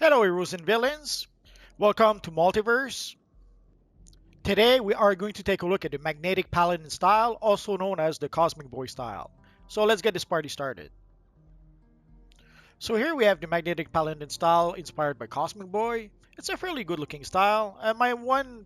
Hello, heroes and villains. Welcome to Multiverse. Today, we are going to take a look at the Magnetic Paladin style, also known as the Cosmic Boy style. So let's get this party started. So here we have the Magnetic Paladin style inspired by Cosmic Boy. It's a fairly good looking style. My one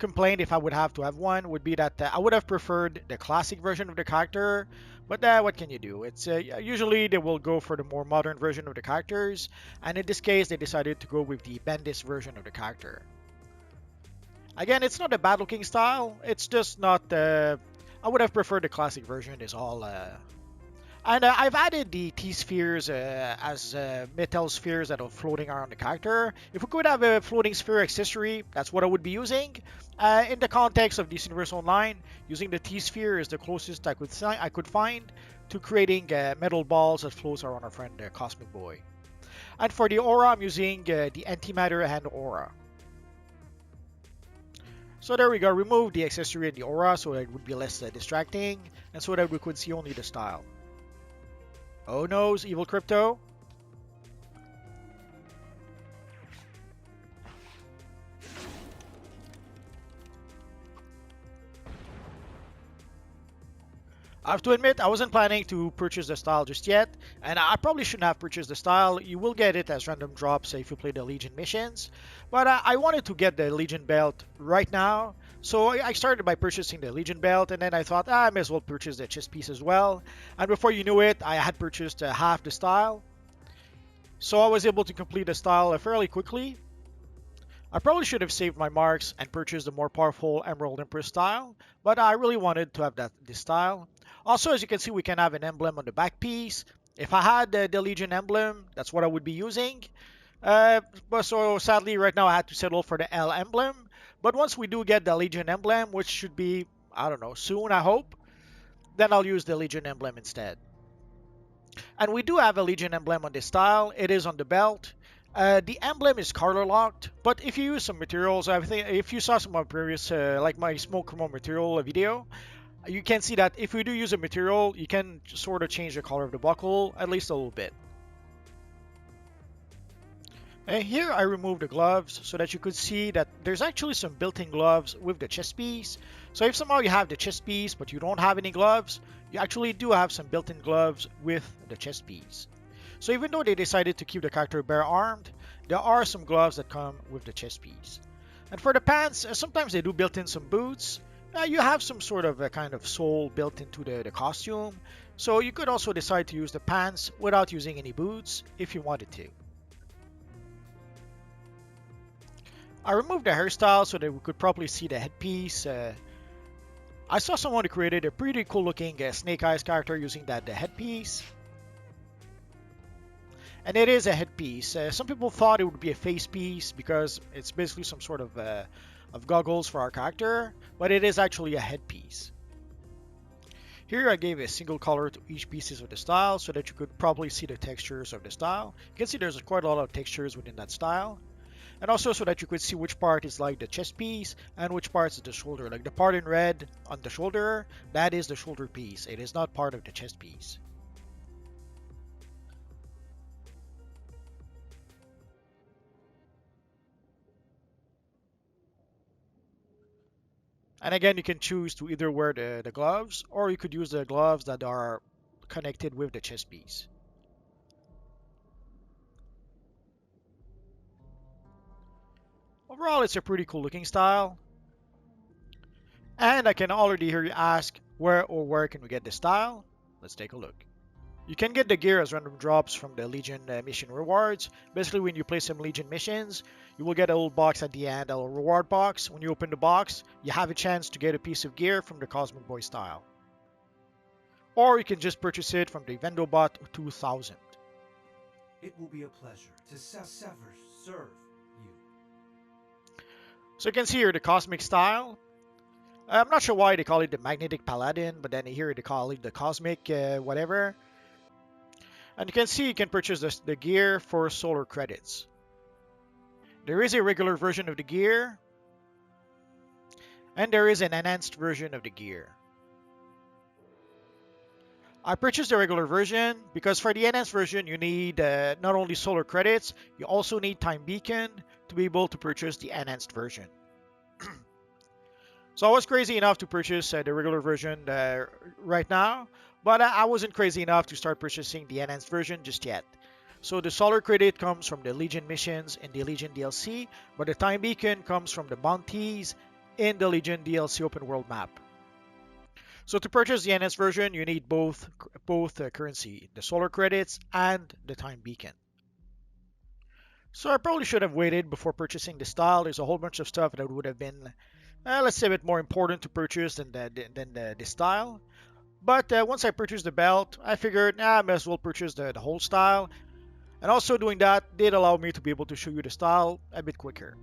complaint, if I would have to have one, would be that I would have preferred the classic version of the character. But what can you do? It's usually they will go for the more modern version of the characters, and in this case, they decided to go with the Bendis version of the character. Again, it's not a bad looking style. It's just not. I would have preferred the classic version. Is all. And I've added the T-spheres as metal spheres that are floating around the character. If we could have a floating sphere accessory, that's what I would be using. In the context of this Universe Online, using the T-sphere is the closest I could find to creating metal balls that floats around our friend Cosmic Boy. And for the aura, I'm using the Antimatter Hand Aura. So there we go, remove the accessory and the aura so that it would be less distracting, and so that we could see only the style. Oh no, Evil Crypto. I have to admit, I wasn't planning to purchase the style just yet, and I probably shouldn't have purchased the style. You will get it as random drops if you play the Legion missions, but I wanted to get the Legion belt right now, so I started by purchasing the Legion belt, and then I thought, I may as well purchase the chest piece as well, and before you knew it, I had purchased half the style, so I was able to complete the style fairly quickly. I probably should have saved my marks and purchased the more powerful Emerald Empress style, but I really wanted to have this style. Also, as you can see, we can have an emblem on the back piece. If I had the Legion emblem, that's what I would be using. But so sadly, right now I had to settle for the L emblem. But once we do get the Legion emblem, which should be, I don't know, soon I hope, then I'll use the Legion emblem instead. And we do have a Legion emblem on this style. It is on the belt. The emblem is color locked, but if you use some materials, I think if you saw some of my previous, like my smoke remote material video, you can see that if we do use a material, you can sort of change the color of the buckle, at least a little bit. And here I removed the gloves so that you could see that there's actually some built-in gloves with the chest piece. So if somehow you have the chest piece but you don't have any gloves, you actually do have some built-in gloves with the chest piece. So even though they decided to keep the character bare armed, there are some gloves that come with the chest piece. And for the pants, sometimes they do built in some boots. You have some sort of a kind of sole built into the costume. So you could also decide to use the pants without using any boots if you wanted to. I removed the hairstyle so that we could properly see the headpiece. I saw someone who created a pretty cool looking Snake Eyes character using the headpiece. And it is a headpiece. Some people thought it would be a face piece because it's basically some sort of goggles for our character, but it is actually a headpiece. Here I gave a single color to each pieces of the style so that you could probably see the textures of the style. You can see there's quite a lot of textures within that style. And also so that you could see which part is like the chest piece and which part is the shoulder. Like the part in red on the shoulder, that is the shoulder piece. It is not part of the chest piece. And again, you can choose to either wear the gloves or you could use the gloves that are connected with the chest piece. Overall, it's a pretty cool looking style. And I can already hear you ask, where can we get this style? Let's take a look. You can get the gear as random drops from the Legion mission rewards. Basically, when you play some Legion missions, you will get a little box at the end, a little reward box. When you open the box, you have a chance to get a piece of gear from the Cosmic Boy style. Or you can just purchase it from the Vendobot 2000. It will be a pleasure to serve you. So you can see here the Cosmic style. I'm not sure why they call it the Magnetic Paladin, but then here they call it the Cosmic whatever. And you can see you can purchase the gear for solar credits. There is a regular version of the gear, and there is an enhanced version of the gear. I purchased the regular version because for the enhanced version you need not only solar credits, you also need time beacon to be able to purchase the enhanced version. So I was crazy enough to purchase the regular version right now, but I wasn't crazy enough to start purchasing the enhanced version just yet. So the solar credit comes from the Legion missions in the Legion DLC, but the time beacon comes from the bounties in the Legion DLC open world map. So to purchase the enhanced version, you need both currency, the solar credits and the time beacon. So I probably should have waited before purchasing the style. There's a whole bunch of stuff that would have been, let's say, a bit more important to purchase than the style. But once I purchased the belt, I figured, I might as well purchase the whole style. And also doing that did allow me to be able to show you the style a bit quicker.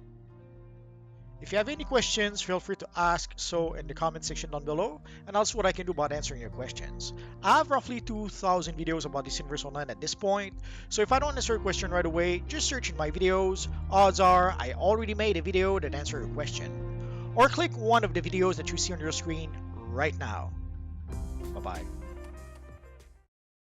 If you have any questions, feel free to ask so in the comment section down below, and also what I can do about answering your questions. I have roughly 2,000 videos about this Universe Online at this point, so if I don't answer your question right away, just search in my videos. Odds are I already made a video that answers your question. Or click one of the videos that you see on your screen right now. Bye-bye.